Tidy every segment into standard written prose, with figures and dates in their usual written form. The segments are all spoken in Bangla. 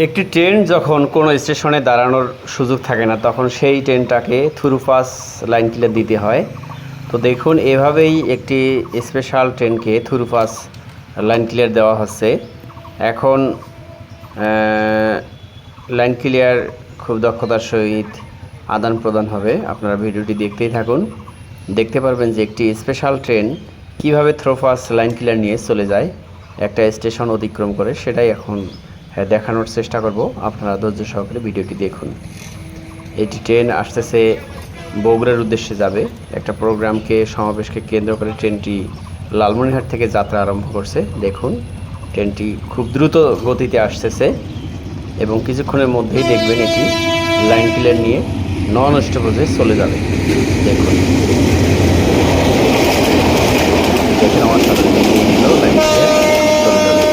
একটি ট্রেন যখন কোনো স্টেশনে দাঁড়ানোর সুযোগ থাকে না তখন সেই ট্রেনটাকে থ্রুপাস লাইন ক্লিয়ার দিতে হয়। তো দেখুন এভাবেই একটি স্পেশাল ট্রেনকে থ্রুপাস লাইন ক্লিয়ার দেওয়া হচ্ছে। এখন লাইন ক্লিয়ার খুব দক্ষতার সহিত আদান প্রদান হবে। আপনারা ভিডিওটি দেখতেই থাকুন, দেখতে পারবেন যে একটি স্পেশাল ট্রেন কিভাবে থ্রুপাস লাইন ক্লিয়ার নিয়ে চলে যায় একটা স্টেশন অতিক্রম করে, সেটাই এখন দেখানোর চেষ্টা করব। আপনারা ধৈর্য সহকারে ভিডিওটি দেখুন। এটি ট্রেন আসতেছে বগুড়ার উদ্দেশ্যে যাবে। একটা প্রোগ্রামকে সমাবেশকে কেন্দ্র করে ট্রেনটি লালমনিরহাট থেকে যাত্রা আরম্ভ করছে। দেখুন ট্রেনটি খুব দ্রুত গতিতে আসতেছে এবং কিছুক্ষণের মধ্যেই দেখবেন এটি লাইন ক্লিয়ার নিয়ে নন স্টপেজে চলে যাবে। দেখুন দেখেন আমার সাথে নিয়ে নিল লাইন ক্লিয়ার চলে যাবে।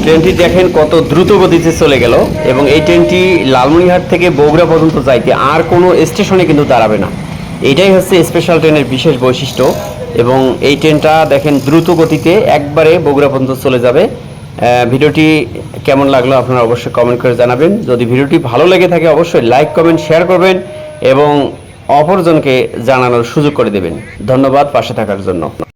ট্রেনটি দেখেন কত দ্রুত গতিতে চলে গেল এবং এই ট্রেনটি লালমনিরহাট থেকে বগুড়া পর্যন্ত যাইতে আর কোনো স্টেশনে কিন্তু দাঁড়াবে না। এইটাই হচ্ছে স্পেশাল ট্রেনের বিশেষ বৈশিষ্ট্য এবং এই ট্রেনটা দেখেন দ্রুত গতিতে একবারে বগুড়া পর্যন্ত চলে যাবে। ভিডিওটি কেমন লাগলো আপনারা অবশ্যই কমেন্ট করে জানাবেন। যদি ভিডিওটি ভালো লেগে থাকে অবশ্যই লাইক কমেন্ট শেয়ার করবেন এবং অপরজনকে জানানোর সুযোগ করে দেবেন। ধন্যবাদ পাশে থাকার জন্য।